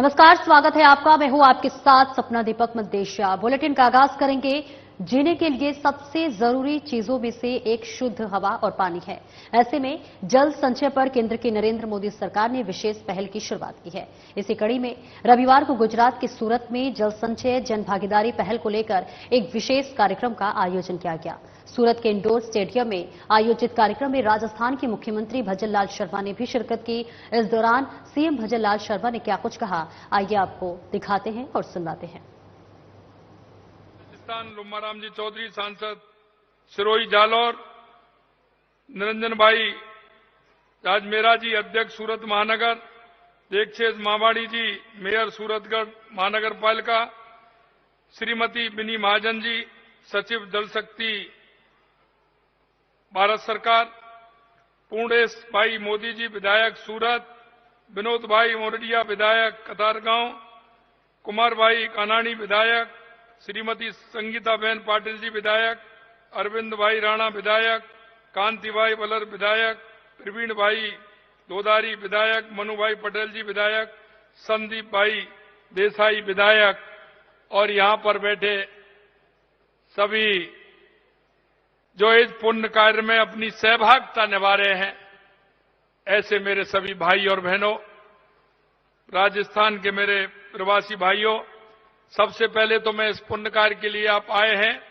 नमस्कार, स्वागत है आपका। मैं हूं आपके साथ सपना दीपक मद्देशिया। बुलेटिन का आगाज करेंगे। जीने के लिए सबसे जरूरी चीजों में से एक शुद्ध हवा और पानी है। ऐसे में जल संचय पर केंद्र की नरेंद्र मोदी सरकार ने विशेष पहल की शुरुआत की है। इसी कड़ी में रविवार को गुजरात के सूरत में जल संचय जन भागीदारी पहल को लेकर एक विशेष कार्यक्रम का आयोजन किया गया। सूरत के इंडोर स्टेडियम में आयोजित कार्यक्रम में राजस्थान के मुख्यमंत्री भजनलाल शर्मा ने भी शिरकत की। इस दौरान सीएम भजनलाल शर्मा ने क्या कुछ कहा, आइए आपको दिखाते हैं और सुनाते हैं। राजस्थान लुम्बाराम जी चौधरी सांसद सिरोही जालौर, निरंजन भाई राजमेरा जी अध्यक्ष सूरत महानगर, देक्षेश मावाड़ी जी मेयर सूरतगढ़ महानगर पालिका, श्रीमती बिनी महाजन जी सचिव जल शक्ति भारत सरकार, पूर्णेश भाई मोदी जी विधायक सूरत, विनोद भाई मोरडिया विधायक कतारगांव, कुमार भाई कानाणी विधायक, श्रीमती संगीता बहन पाटिल जी विधायक, अरविंद भाई राणा विधायक, कांति भाई बलर विधायक, प्रवीण भाई दोदारी विधायक, मनु भाई पटेल जी विधायक, संदीप भाई देसाई विधायक और यहां पर बैठे सभी जो इस पुण्य कार्य में अपनी सहभागिता निभा रहे हैं, ऐसे मेरे सभी भाई और बहनों, राजस्थान के मेरे प्रवासी भाइयों, सबसे पहले तो मैं इस पुण्य कार्य के लिए आप आए हैं,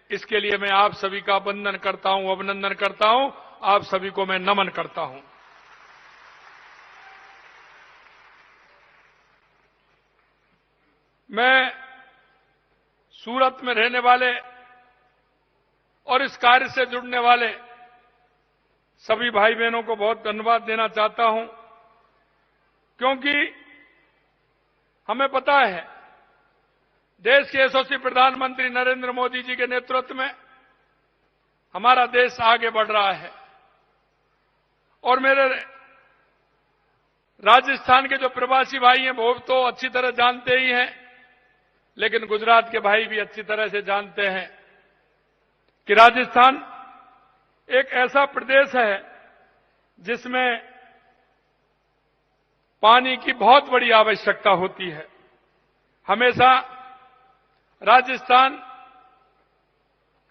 इसके लिए मैं आप सभी का वंदन करता हूं, अभिनंदन करता हूं, आप सभी को मैं नमन करता हूं। मैं सूरत में रहने वाले और इस कार्य से जुड़ने वाले सभी भाई बहनों को बहुत धन्यवाद देना चाहता हूं, क्योंकि हमें पता है देश के यशस्वी प्रधानमंत्री नरेंद्र मोदी जी के नेतृत्व में हमारा देश आगे बढ़ रहा है। और मेरे राजस्थान के जो प्रवासी भाई हैं वो तो अच्छी तरह जानते ही हैं, लेकिन गुजरात के भाई भी अच्छी तरह से जानते हैं कि राजस्थान एक ऐसा प्रदेश है जिसमें पानी की बहुत बड़ी आवश्यकता होती है। हमेशा राजस्थान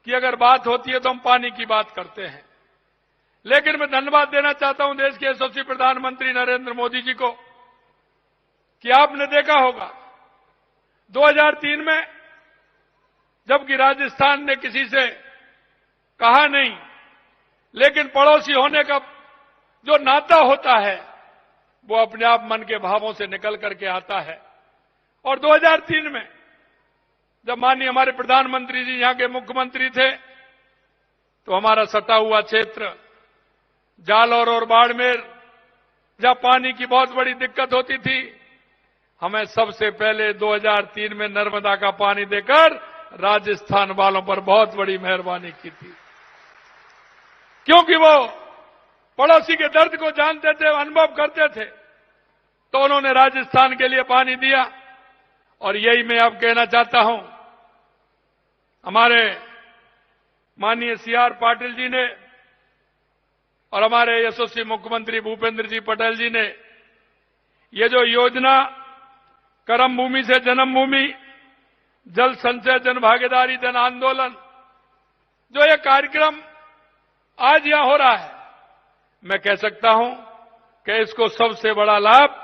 की अगर बात होती है तो हम पानी की बात करते हैं, लेकिन मैं धन्यवाद देना चाहता हूं देश के यशस्वी प्रधानमंत्री नरेंद्र मोदी जी को कि आपने देखा होगा 2003 में जबकि राजस्थान ने किसी से कहा नहीं, लेकिन पड़ोसी होने का जो नाता होता है वो अपने आप मन के भावों से निकल करके आता है। और 2003 में जब माननीय हमारे प्रधानमंत्री जी यहां के मुख्यमंत्री थे तो हमारा सटा हुआ क्षेत्र जालौर और बाड़मेर, जहां पानी की बहुत बड़ी दिक्कत होती थी, हमें सबसे पहले 2003 में नर्मदा का पानी देकर राजस्थान वालों पर बहुत बड़ी मेहरबानी की थी, क्योंकि वो पड़ोसी के दर्द को जानते थे, अनुभव करते थे, तो उन्होंने राजस्थान के लिए पानी दिया। और यही मैं अब कहना चाहता हूं, हमारे माननीय सीआर पाटिल जी ने और हमारे यशस्वी मुख्यमंत्री भूपेंद्र जी पटेल जी ने ये जो योजना कर्म भूमि से जन्मभूमि, जल संचय जन भागीदारी जन आंदोलन, जो ये कार्यक्रम आज यहां हो रहा है, मैं कह सकता हूं कि इसको सबसे बड़ा लाभ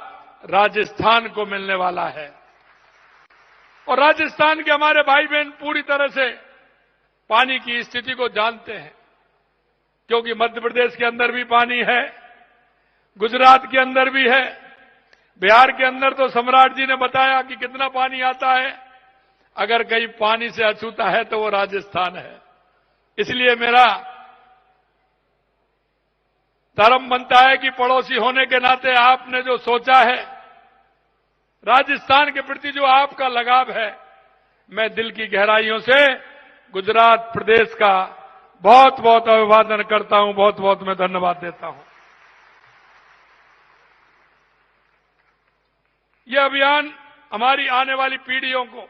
राजस्थान को मिलने वाला है। और राजस्थान के हमारे भाई बहन पूरी तरह से पानी की स्थिति को जानते हैं, क्योंकि मध्य प्रदेश के अंदर भी पानी है, गुजरात के अंदर भी है, बिहार के अंदर तो सम्राट जी ने बताया कि कितना पानी आता है। अगर कहीं पानी से अछूता है तो वो राजस्थान है। इसलिए मेरा धर्म बनता है कि पड़ोसी होने के नाते आपने जो सोचा है, राजस्थान के प्रति जो आपका लगाव है, मैं दिल की गहराइयों से गुजरात प्रदेश का बहुत बहुत अभिवादन करता हूं, बहुत बहुत मैं धन्यवाद देता हूं। यह अभियान हमारी आने वाली पीढ़ियों को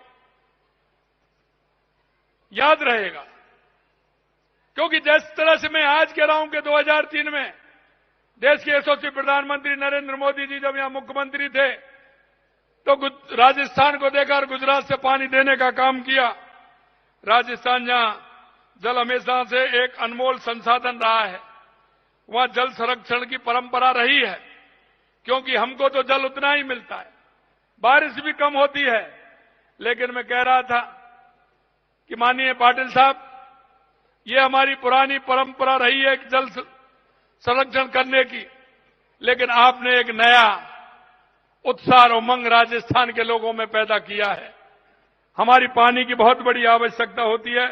याद रहेगा, क्योंकि जिस तरह से मैं आज कह रहा हूं कि 2003 में देश के यशस्वी प्रधानमंत्री नरेंद्र मोदी जी जब यहां मुख्यमंत्री थे तो राजस्थान को देखा और गुजरात से पानी देने का काम किया। राजस्थान जहां जल हमेशा से एक अनमोल संसाधन रहा है, वहां जल संरक्षण की परंपरा रही है, क्योंकि हमको तो जल उतना ही मिलता है, बारिश भी कम होती है। लेकिन मैं कह रहा था कि माननीय पाटिल साहब, ये हमारी पुरानी परंपरा रही है जल संरक्षण करने की, लेकिन आपने एक नया उत्साह और उमंग राजस्थान के लोगों में पैदा किया है। हमारी पानी की बहुत बड़ी आवश्यकता होती है।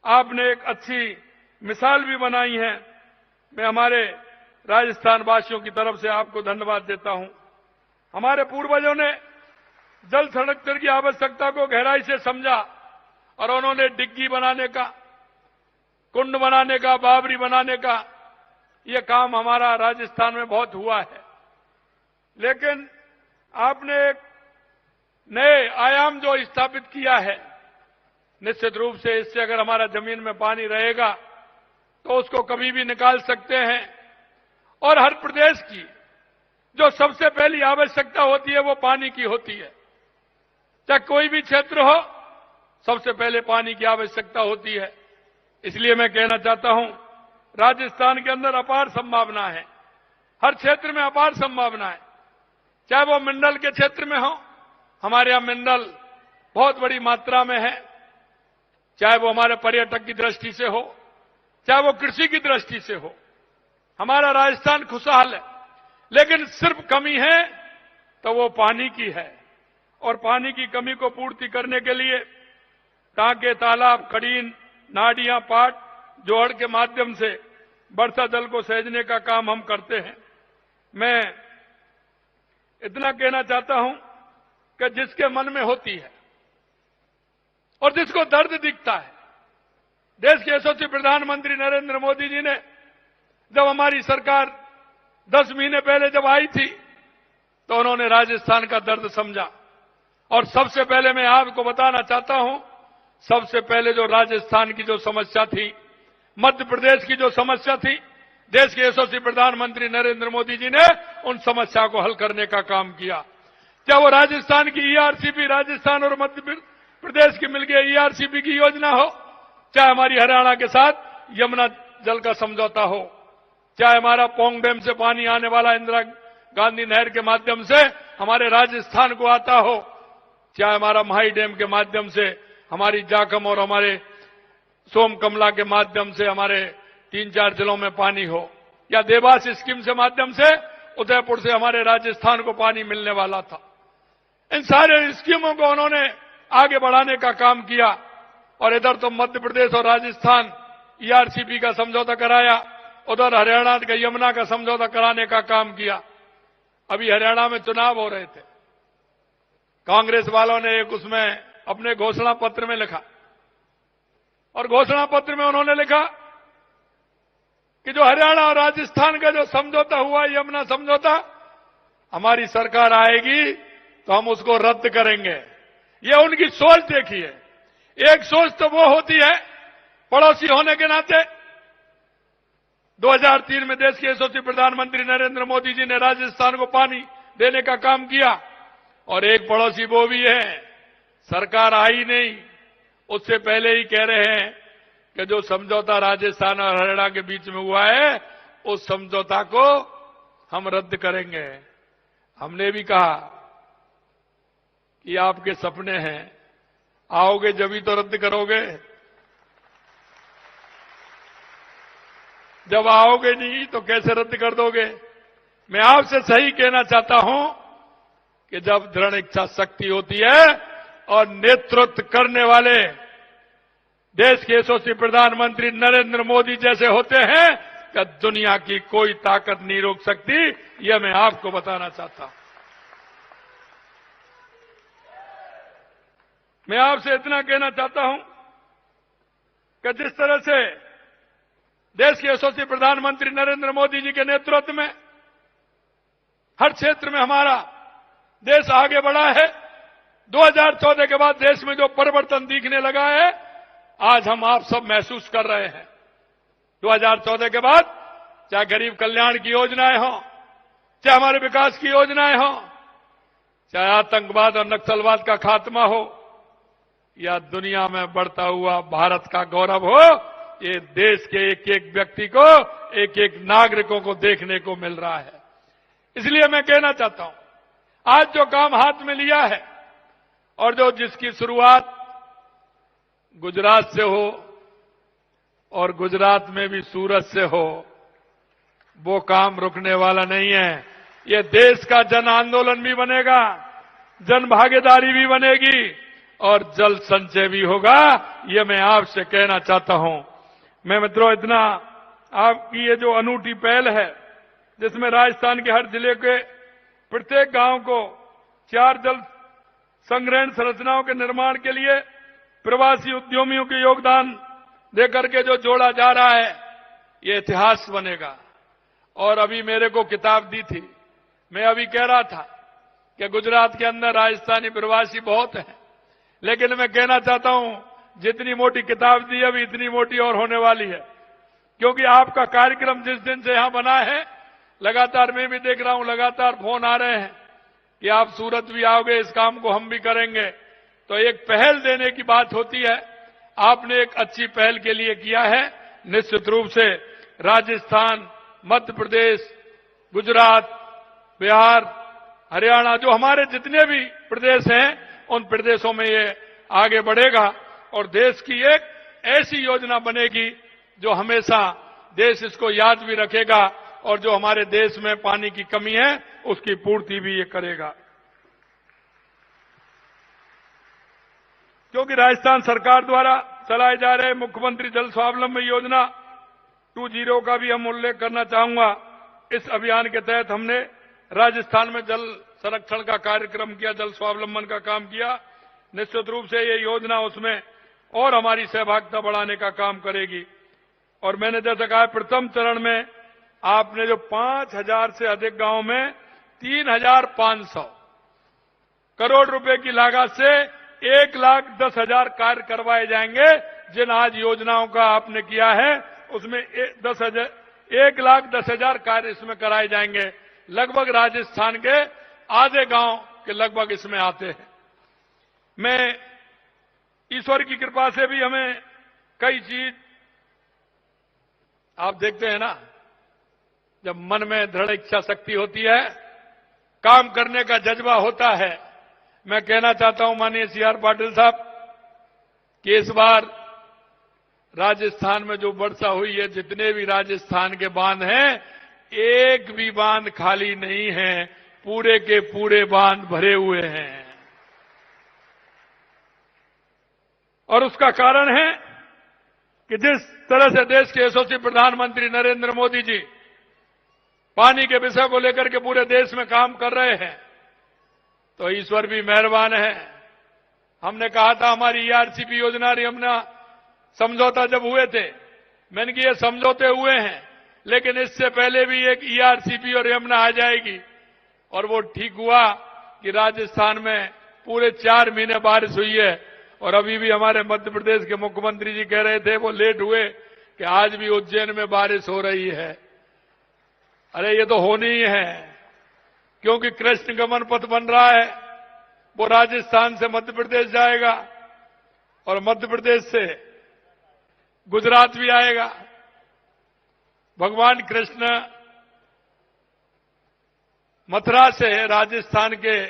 आपने एक अच्छी मिसाल भी बनाई है। मैं हमारे राजस्थान वासियों की तरफ से आपको धन्यवाद देता हूं। हमारे पूर्वजों ने जल संरक्षण की आवश्यकता को गहराई से समझा और उन्होंने डिग्गी बनाने का, कुंड बनाने का, बावरी बनाने का, यह काम हमारा राजस्थान में बहुत हुआ है। लेकिन आपने एक नए आयाम जो स्थापित किया है, निश्चित रूप से इससे अगर हमारा जमीन में पानी रहेगा तो उसको कभी भी निकाल सकते हैं। और हर प्रदेश की जो सबसे पहली आवश्यकता होती है वो पानी की होती है। चाहे कोई भी क्षेत्र हो, सबसे पहले पानी की आवश्यकता होती है। इसलिए मैं कहना चाहता हूं, राजस्थान के अंदर अपार संभावना है, हर क्षेत्र में अपार संभावना है। चाहे वो मिनरल के क्षेत्र में हो, हमारे यहां मिनरल बहुत बड़ी मात्रा में है, चाहे वो हमारे पर्यटक की दृष्टि से हो, चाहे वो कृषि की दृष्टि से हो, हमारा राजस्थान खुशहाल है। लेकिन सिर्फ कमी है तो वो पानी की है। और पानी की कमी को पूर्ति करने के लिए टांके, तालाब, खड़ीन, नाडियां, पाट, जोहड़ के माध्यम से वर्षा जल को सहेजने का काम हम करते हैं। मैं इतना कहना चाहता हूं कि जिसके मन में होती है और जिसको दर्द दिखता है, देश के यशस्वी प्रधानमंत्री नरेंद्र मोदी जी ने जब हमारी सरकार 10 महीने पहले जब आई थी तो उन्होंने राजस्थान का दर्द समझा। और सबसे पहले मैं आपको बताना चाहता हूं, सबसे पहले जो राजस्थान की जो समस्या थी, मध्य प्रदेश की जो समस्या थी, देश के यशस्वी प्रधानमंत्री नरेंद्र मोदी जी ने उन समस्या को हल करने का काम किया। चाहे वो राजस्थान की ईआरसीपी, राजस्थान और मध्य प्रदेश की मिलकर ईआरसीपी की योजना हो, चाहे हमारी हरियाणा के साथ यमुना जल का समझौता हो, चाहे हमारा पोंग डैम से पानी आने वाला इंदिरा गांधी नहर के माध्यम से हमारे राजस्थान को आता हो, चाहे हमारा माही डैम के माध्यम से हमारी जाखम और हमारे सोमकमला के माध्यम से हमारे 3-4 जिलों में पानी हो, या देवास स्कीम से माध्यम से उदयपुर से हमारे राजस्थान को पानी मिलने वाला था। इन सारे स्कीमों को उन्होंने आगे बढ़ाने का काम किया। और इधर तो मध्य प्रदेश और राजस्थान ईआरसीपी का समझौता कराया, उधर हरियाणा का यमुना का समझौता कराने का काम किया। अभी हरियाणा में चुनाव हो रहे थे, कांग्रेस वालों ने एक उसमें अपने घोषणा पत्र में लिखा, और घोषणा पत्र में उन्होंने लिखा कि जो हरियाणा और राजस्थान का जो समझौता हुआ, यमुना समझौता, हमारी सरकार आएगी तो हम उसको रद्द करेंगे। ये उनकी सोच देखिए। एक सोच तो वो होती है पड़ोसी होने के नाते। 2003 में देश के यशस्वी प्रधानमंत्री नरेंद्र मोदी जी ने राजस्थान को पानी देने का काम किया, और एक पड़ोसी वो भी है, सरकार आई नहीं, उससे पहले ही कह रहे हैं कि जो समझौता राजस्थान और हरियाणा के बीच में हुआ है, उस समझौता को हम रद्द करेंगे। हमने भी कहा कि आपके सपने हैं, आओगे जब तो रद्द करोगे, जब आओगे नहीं तो कैसे रद्द कर दोगे। मैं आपसे सही कहना चाहता हूं कि जब दृढ़ इच्छा शक्ति होती है और नेतृत्व करने वाले देश के यशस्वी प्रधानमंत्री नरेंद्र मोदी जैसे होते हैं, कि दुनिया की कोई ताकत नहीं रोक सकती। यह मैं आपको बताना चाहता हूं। मैं आपसे इतना कहना चाहता हूं कि जिस तरह से देश के यशस्वी प्रधानमंत्री नरेंद्र मोदी जी के नेतृत्व में हर क्षेत्र में हमारा देश आगे बढ़ा है, 2014 के बाद देश में जो परिवर्तन दिखने लगा है, आज हम आप सब महसूस कर रहे हैं। 2014 के बाद चाहे गरीब कल्याण की योजनाएं हों, चाहे हमारे विकास की योजनाएं हों, चाहे आतंकवाद और नक्सलवाद का खात्मा हो या दुनिया में बढ़ता हुआ भारत का गौरव हो, ये देश के एक एक व्यक्ति को, एक एक नागरिकों को देखने को मिल रहा है। इसलिए मैं कहना चाहता हूं, आज जो काम हाथ में लिया है और जिसकी शुरुआत गुजरात से हो और गुजरात में भी सूरत से हो, वो काम रुकने वाला नहीं है। ये देश का जन आंदोलन भी बनेगा, जन भागीदारी भी बनेगी और जल संचय भी होगा। ये मैं आपसे कहना चाहता हूं। मैं मित्रों, इतना आपकी ये जो अनूठी पहल है, जिसमें राजस्थान के हर जिले के प्रत्येक गांव को 4 जल संग्रहण संरचनाओं के निर्माण के लिए प्रवासी उद्यमियों के योगदान देकर के जो जोड़ा जा रहा है, ये इतिहास बनेगा। और अभी मेरे को किताब दी थी, मैं अभी कह रहा था कि गुजरात के अंदर राजस्थानी प्रवासी बहुत हैं, लेकिन मैं कहना चाहता हूं, जितनी मोटी किताब दी अभी इतनी मोटी और होने वाली है। क्योंकि आपका कार्यक्रम जिस दिन से यहां बना है, लगातार मैं भी देख रहा हूं, लगातार फोन आ रहे हैं कि आप सूरत भी आओगे, इस काम को हम भी करेंगे। तो एक पहल देने की बात होती है। आपने एक अच्छी पहल के लिए किया है। निश्चित रूप से राजस्थान, मध्य प्रदेश, गुजरात, बिहार, हरियाणा, जो हमारे जितने भी प्रदेश हैं, उन प्रदेशों में ये आगे बढ़ेगा और देश की एक ऐसी योजना बनेगी जो हमेशा देश इसको याद भी रखेगा और जो हमारे देश में पानी की कमी है उसकी पूर्ति भी ये करेगा। क्योंकि राजस्थान सरकार द्वारा चलाए जा रहे मुख्यमंत्री जल स्वावलंबन योजना 2.0 का भी हम उल्लेख करना चाहूंगा। इस अभियान के तहत हमने राजस्थान में जल संरक्षण का कार्यक्रम किया, जल स्वावलंबन का काम किया। निश्चित रूप से ये योजना उसमें और हमारी सहभागिता बढ़ाने का काम करेगी। और मैंने जैसा कहा, प्रथम चरण में आपने जो 5,000 से अधिक गांवों में 3,500 करोड़ रुपए की लागत से 1,10,000 कार्य करवाए जाएंगे। जिन आज योजनाओं का आपने किया है उसमें 1,10,000 कार्य इसमें कराए जाएंगे। लगभग राजस्थान के आधे गांव के लगभग इसमें आते हैं। मैं ईश्वर की कृपा से भी हमें कई चीज, आप देखते हैं ना, जब मन में दृढ़ इच्छा शक्ति होती है, काम करने का जज्बा होता है। मैं कहना चाहता हूं माननीय CR पाटिल साहब कि इस बार राजस्थान में जो वर्षा हुई है, जितने भी राजस्थान के बांध हैं, एक भी बांध खाली नहीं है, पूरे के पूरे बांध भरे हुए हैं। और उसका कारण है कि जिस तरह से देश के यशस्वी प्रधानमंत्री नरेंद्र मोदी जी पानी के विषय को लेकर के पूरे देश में काम कर रहे हैं, तो ईश्वर भी मेहरबान है। हमने कहा था हमारी ERCP योजना, यमुना समझौता जब हुए थे, मैंने कि ये समझौते हुए हैं, लेकिन इससे पहले भी एक ERCP और यमुना आ जाएगी। और वो ठीक हुआ कि राजस्थान में पूरे 4 महीने बारिश हुई है। और अभी भी हमारे मध्य प्रदेश के मुख्यमंत्री जी कह रहे थे, वो लेट हुए, कि आज भी उज्जैन में बारिश हो रही है। अरे ये तो होनी ही है, क्योंकि कृष्ण गमन पथ बन रहा है, वो राजस्थान से मध्य प्रदेश जाएगा और मध्य प्रदेश से गुजरात भी आएगा। भगवान कृष्ण मथुरा से राजस्थान के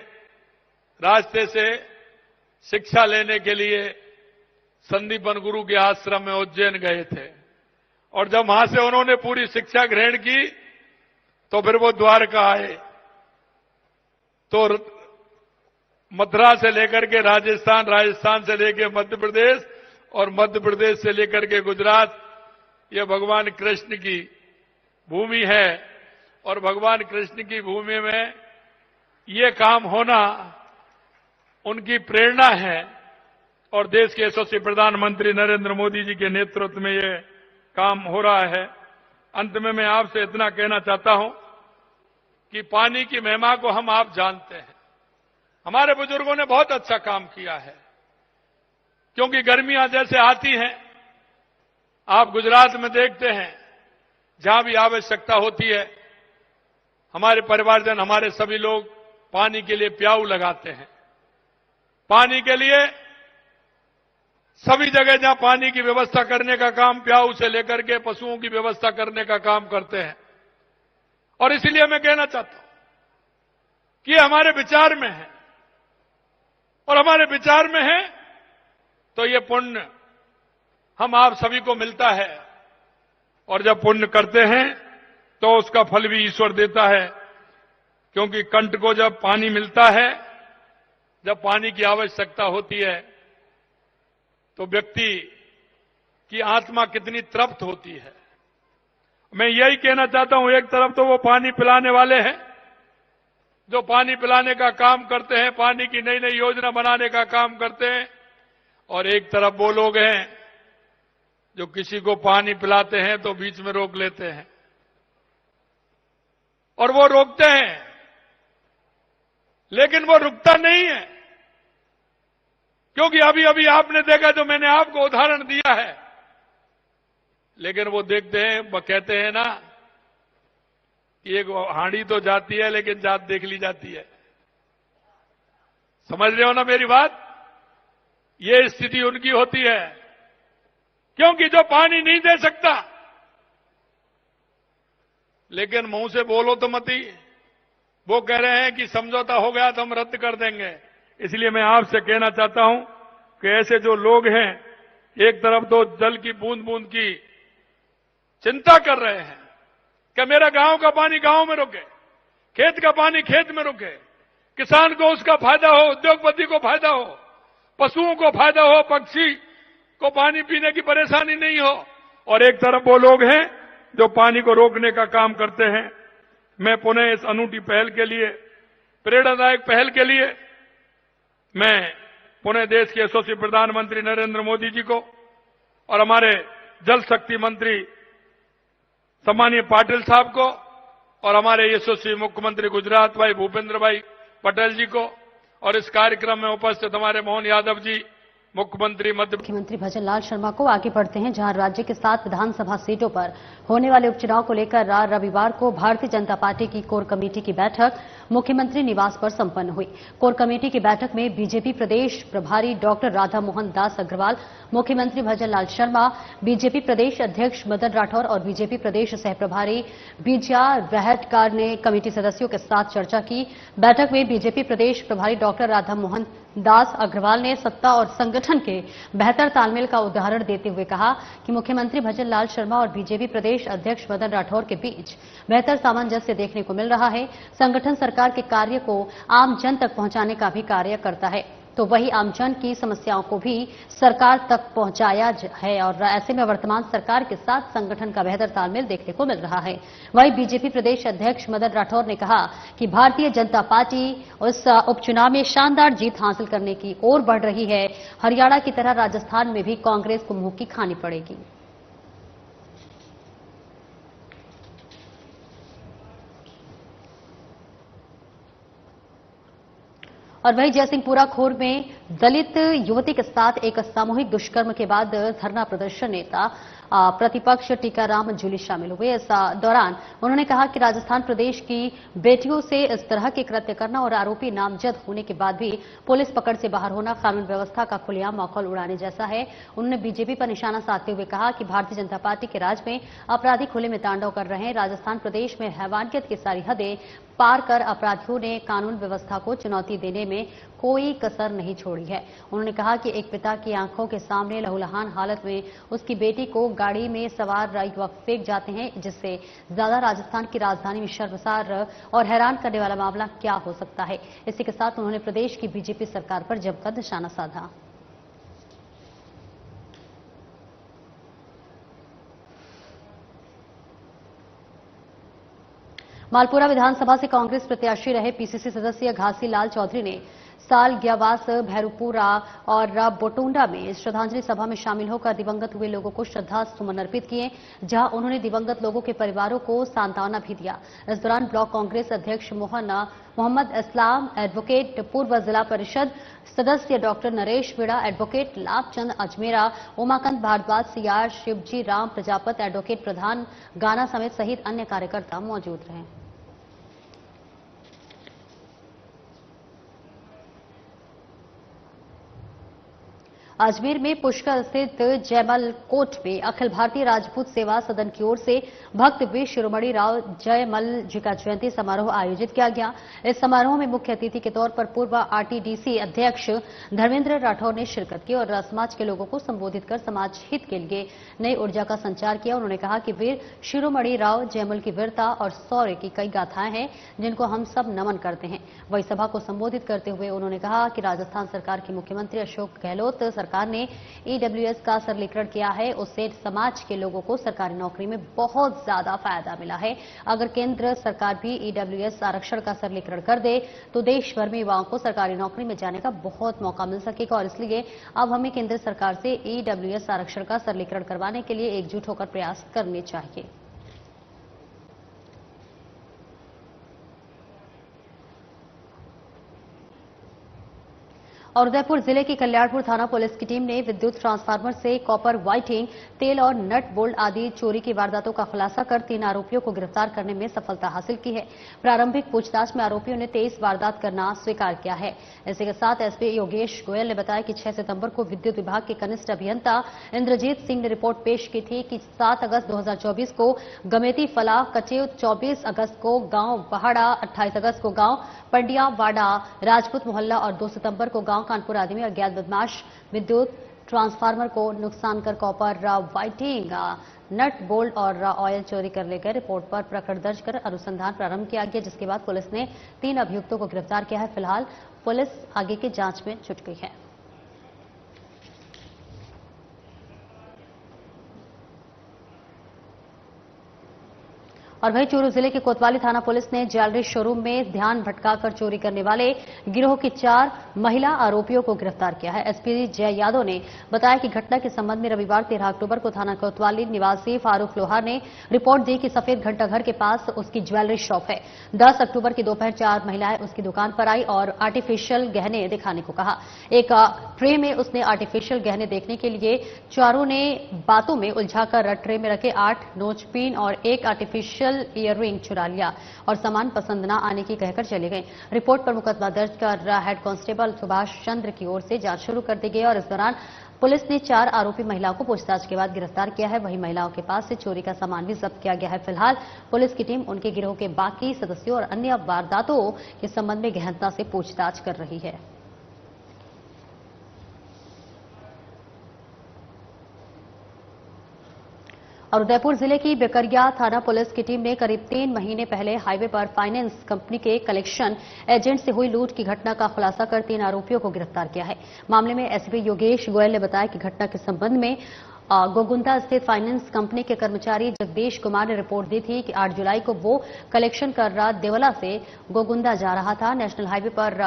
रास्ते से शिक्षा लेने के लिए संदीपन गुरु के आश्रम में उज्जैन गए थे। और जब वहां से उन्होंने पूरी शिक्षा ग्रहण की तो फिर वो द्वारका आए। तो मथुरा से लेकर के राजस्थान, राजस्थान से लेकर मध्य प्रदेश और मध्य प्रदेश से लेकर के गुजरात, ये भगवान कृष्ण की भूमि है। और भगवान कृष्ण की भूमि में ये काम होना उनकी प्रेरणा है और देश के यशस्वी प्रधानमंत्री नरेंद्र मोदी जी के नेतृत्व में ये काम हो रहा है। अंत में मैं आपसे इतना कहना चाहता हूं कि पानी की महिमा को हम आप जानते हैं। हमारे बुजुर्गों ने बहुत अच्छा काम किया है, क्योंकि गर्मियां जैसे आती हैं, आप गुजरात में देखते हैं, जहां भी आवश्यकता होती है, हमारे परिवारजन, हमारे सभी लोग पानी के लिए प्याऊ लगाते हैं। पानी के लिए सभी जगह जहां पानी की व्यवस्था करने का काम प्याऊ से लेकर के पशुओं की व्यवस्था करने का काम करते हैं। और इसलिए मैं कहना चाहता हूं कि ये हमारे विचार में है, और हमारे विचार में है तो ये पुण्य हम आप सभी को मिलता है। और जब पुण्य करते हैं तो उसका फल भी ईश्वर देता है, क्योंकि कंठ को जब पानी मिलता है, जब पानी की आवश्यकता होती है, तो व्यक्ति की आत्मा कितनी तृप्त होती है। मैं यही कहना चाहता हूं, एक तरफ तो वो पानी पिलाने वाले हैं जो पानी पिलाने का काम करते हैं, पानी की नई नई योजना बनाने का काम करते हैं, और एक तरफ वो लोग हैं जो किसी को पानी पिलाते हैं तो बीच में रोक लेते हैं। और वो रोकते हैं, लेकिन वो रुकता नहीं है, क्योंकि अभी अभी आपने देखा जो मैंने आपको उदाहरण दिया है। लेकिन वो देखते हैं, वो कहते हैं ना कि एक हांडी तो जाती है लेकिन जात देख ली जाती है। समझ रहे हो ना मेरी बात? ये स्थिति उनकी होती है, क्योंकि जो पानी नहीं दे सकता, लेकिन मुंह से बोलो तो मत ही, वो कह रहे हैं कि समझौता हो गया तो हम रद्द कर देंगे। इसलिए मैं आपसे कहना चाहता हूं कि ऐसे जो लोग हैं, एक तरफ तो जल की बूंद बूंद की चिंता कर रहे हैं कि मेरा गांव का पानी गांव में रुके, खेत का पानी खेत में रुके, किसान को उसका फायदा हो, उद्योगपति को फायदा हो, पशुओं को फायदा हो, पक्षी को पानी पीने की परेशानी नहीं हो। और एक तरफ वो लोग हैं जो पानी को रोकने का काम करते हैं। मैं पुनः इस अनूठी पहल के लिए, प्रेरणादायक पहल के लिए मैं पुनः देश के यशस्वी प्रधानमंत्री नरेंद्र मोदी जी को और हमारे जल शक्ति मंत्री सम्मानीय पाटिल साहब को और हमारे यशस्वी मुख्यमंत्री गुजरात भाई भूपेंद्र भाई पटेल जी को और इस कार्यक्रम में उपस्थित हमारे मोहन यादव जी मुख्यमंत्री भजन लाल शर्मा को आगे बढ़ते हैं, जहां राज्य के 7 विधानसभा सीटों पर होने वाले उपचुनाव को लेकर रविवार को भारतीय जनता पार्टी की कोर कमेटी की बैठक मुख्यमंत्री निवास पर संपन्न हुई। कोर कमेटी की बैठक में बीजेपी प्रदेश प्रभारी डॉक्टर राधा मोहन दास अग्रवाल, मुख्यमंत्री भजन लाल शर्मा, बीजेपी प्रदेश अध्यक्ष मदन राठौर और बीजेपी प्रदेश सह प्रभारी बीजा रहटकार ने कमेटी सदस्यों के साथ चर्चा की। बैठक में बीजेपी प्रदेश प्रभारी डॉक्टर राधा मोहन दास अग्रवाल ने सत्ता और संगठन के बेहतर तालमेल का उदाहरण देते हुए कहा कि मुख्यमंत्री भजन लाल शर्मा और बीजेपी प्रदेश अध्यक्ष मदन राठौर के बीच बेहतर सामंजस्य देखने को मिल रहा है। संगठन सरकार के कार्य को आम जन तक पहुंचाने का भी कार्य करता है, तो वही आमजन की समस्याओं को भी सरकार तक पहुंचाया है, और ऐसे में वर्तमान सरकार के साथ संगठन का बेहतर तालमेल देखने को मिल रहा है। वहीं बीजेपी प्रदेश अध्यक्ष मदन राठौर ने कहा कि भारतीय जनता पार्टी उस उपचुनाव में शानदार जीत हासिल करने की ओर बढ़ रही है। हरियाणा की तरह राजस्थान में भी कांग्रेस को मुंह की खानी पड़ेगी। और वहीं जयसिंहपुरा खोर में दलित युवती के साथ एक सामूहिक दुष्कर्म के बाद धरना प्रदर्शन नेता प्रतिपक्ष टीकाराम जूली शामिल हुए। इस दौरान उन्होंने कहा कि राजस्थान प्रदेश की बेटियों से इस तरह के कृत्य करना और आरोपी नामजद होने के बाद भी पुलिस पकड़ से बाहर होना कानून व्यवस्था का खुलेआम माहौल उड़ाने जैसा है। उन्होंने बीजेपी पर निशाना साधते हुए कहा कि भारतीय जनता पार्टी के राज में अपराधी खुले में तांडव कर रहे हैं। राजस्थान प्रदेश में हैवानियत की सारी हदें पार कर अपराधियों ने कानून व्यवस्था को चुनौती देने में कोई कसर नहीं छोड़ी है। उन्होंने कहा कि एक पिता की आंखों के सामने लहूलुहान हालत में उसकी बेटी को गाड़ी में सवार युवक फेंक जाते हैं, जिससे ज्यादा राजस्थान की राजधानी में शर्मसार और हैरान करने वाला मामला क्या हो सकता है। इसी के साथ उन्होंने प्रदेश की बीजेपी सरकार पर जमकर निशाना साधा। मालपुरा विधानसभा से कांग्रेस प्रत्याशी रहे पीसीसी सदस्य घासी लाल चौधरी ने साल ग्यावास, भैरूपुरा और बोटुंडा में श्रद्धांजलि सभा में शामिल होकर दिवंगत हुए लोगों को श्रद्धा सुमन अर्पित किए, जहां उन्होंने दिवंगत लोगों के परिवारों को सांत्वना भी दिया। इस दौरान ब्लॉक कांग्रेस अध्यक्ष मोहम्मद इस्लाम, एडवोकेट पूर्व जिला परिषद सदस्य doctor Naresh Meena, advocate Labhchand Ajmera, Umakant Bhardwaj, CR Shivji Ram Prajapat, advocate Pradhan Gana समेत सहित अन्य कार्यकर्ता मौजूद रहे। अजमेर में पुष्कर स्थित जयमल कोट में अखिल भारतीय राजपूत सेवा सदन की ओर से भक्त वीर शिरोमणि राव जयमल जी का जयंती समारोह आयोजित किया गया। इस समारोह में मुख्य अतिथि के तौर पर पूर्व आरटीडीसी अध्यक्ष धर्मेंद्र राठौर ने शिरकत की और समाज के लोगों को संबोधित कर समाज हित के लिए नई ऊर्जा का संचार किया। उन्होंने कहा कि वीर शिरोमणि राव जयमल की वीरता और शौर्य की कई गाथाएं हैं जिनको हम सब नमन करते हैं। वही सभा को संबोधित करते हुए उन्होंने कहा कि राजस्थान सरकार के मुख्यमंत्री अशोक गहलोत सरकार ने ईडब्ल्यूएस का सरलीकरण किया है, उससे समाज के लोगों को सरकारी नौकरी में बहुत ज्यादा फायदा मिला है। अगर केंद्र सरकार भी ईडब्ल्यूएस आरक्षण का सरलीकरण कर दे तो देश भर में युवाओं को सरकारी नौकरी में जाने का बहुत मौका मिल सकेगा और इसलिए अब हमें केंद्र सरकार से ईडब्ल्यूएस आरक्षण का सरलीकरण करवाने के लिए एकजुट होकर प्रयास करने चाहिए। और उदयपुर जिले की कल्याणपुर थाना पुलिस की टीम ने विद्युत ट्रांसफार्मर से कॉपर वाइटिंग, तेल और नट बोल्ट आदि चोरी की वारदातों का खुलासा कर 3 आरोपियों को गिरफ्तार करने में सफलता हासिल की है। प्रारंभिक पूछताछ में आरोपियों ने 23 वारदात करना स्वीकार किया है। इसी के साथ एसपी योगेश गोयल ने बताया कि 6 सितंबर को विद्युत विभाग के कनिष्ठ अभियंता इंद्रजीत सिंह ने रिपोर्ट पेश की थी कि 7 अगस्त 2024 को गमेती फला कचेव, 24 अगस्त को गांव पहाड़ा, 28 अगस्त को गांव पंडिया वाडा राजपूत मोहल्ला और 2 सितंबर को गांव कानपुर आदि में अज्ञात बदमाश विद्युत ट्रांसफार्मर को नुकसान कर कॉपर वाइटिंग, नट बोल्ट और ऑयल चोरी कर ले गए। रिपोर्ट पर प्रकरण दर्ज कर अनुसंधान प्रारंभ किया गया, जिसके बाद पुलिस ने 3 अभियुक्तों को गिरफ्तार किया है। फिलहाल पुलिस आगे की जांच में जुट गई है। और वहीं चूरू जिले के कोतवाली थाना पुलिस ने ज्वेलरी शोरूम में ध्यान भटकाकर चोरी करने वाले गिरोह की 4 महिला आरोपियों को गिरफ्तार किया है। एसपी जय यादव ने बताया कि घटना के संबंध में रविवार 13 अक्टूबर को थाना कोतवाली निवासी फारूक लोहार ने रिपोर्ट दी कि सफेद घंटा घर के पास उसकी ज्वेलरी शॉप है। 10 अक्टूबर की दोपहर 4 महिलाएं उसकी दुकान पर आई और आर्टिफिशियल गहने दिखाने को कहा। एक ट्रे में उसने आर्टिफिशियल गहने देखने के लिए चारों ने बातों में उलझाकर ट्रे में रखे 8 नोचपिन और एक आर्टिफिशियल ईयररिंग चुरा लिया और सामान पसंद न आने की कहकर चले गए। रिपोर्ट पर मुकदमा दर्ज कर हेड कांस्टेबल सुभाष चंद्र की ओर से जांच शुरू कर दी गई और इस दौरान पुलिस ने 4 आरोपी महिलाओं को पूछताछ के बाद गिरफ्तार किया है। वहीं महिलाओं के पास से चोरी का सामान भी जब्त किया गया है। फिलहाल पुलिस की टीम उनके गिरोह के बाकी सदस्यों और अन्य वारदातों के संबंध में गहनता से पूछताछ कर रही है। और उदयपुर जिले की बेकरिया थाना पुलिस की टीम ने करीब 3 महीने पहले हाईवे पर फाइनेंस कंपनी के कलेक्शन एजेंट से हुई लूट की घटना का खुलासा कर 3 आरोपियों को गिरफ्तार किया है। मामले में एसपी योगेश गोयल ने बताया कि घटना के संबंध में गोगुंदा स्थित फाइनेंस कंपनी के कर्मचारी जगदीश कुमार ने रिपोर्ट दी थी कि 8 जुलाई को वो कलेक्शन कर रहा देवला से गोगुंदा जा रहा था। नेशनल हाईवे पर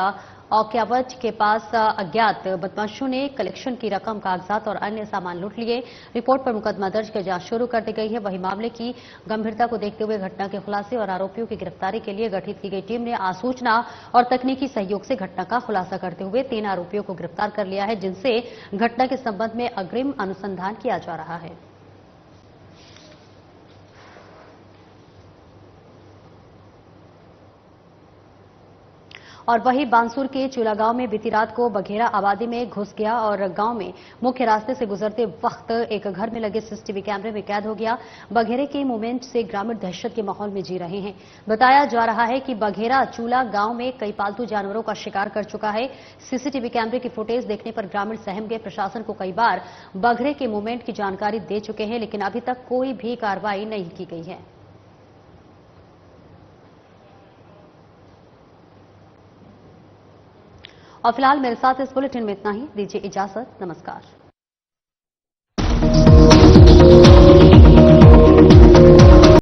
औक्यावट के पास अज्ञात बदमाशों ने कलेक्शन की रकम, कागजात और अन्य सामान लूट लिए। रिपोर्ट पर मुकदमा दर्ज कर जांच शुरू कर दी गई है। वहीं मामले की गंभीरता को देखते हुए घटना के खुलासे और आरोपियों की गिरफ्तारी के लिए गठित की गई टीम ने आसूचना और तकनीकी सहयोग से घटना का खुलासा करते हुए 3 आरोपियों को गिरफ्तार कर लिया है, जिनसे घटना के संबंध में अग्रिम अनुसंधान किया जा रहा है। और वहीं बांसुर के चूला गांव में बीती रात को बघेरा आबादी में घुस गया और गांव में मुख्य रास्ते से गुजरते वक्त एक घर में लगे सीसीटीवी कैमरे में कैद हो गया। बघेरे के मूवमेंट से ग्रामीण दहशत के माहौल में जी रहे हैं। बताया जा रहा है कि बघेरा चूला गांव में कई पालतू जानवरों का शिकार कर चुका है। सीसीटीवी कैमरे की फुटेज देखने पर ग्रामीण सहम गए। प्रशासन को कई बार बघेरे के मूवमेंट की जानकारी दे चुके हैं, लेकिन अभी तक कोई भी कार्रवाई नहीं की गई है। और फिलहाल मेरे साथ इस बुलेटिन में इतना ही। दीजिए इजाजत। नमस्कार।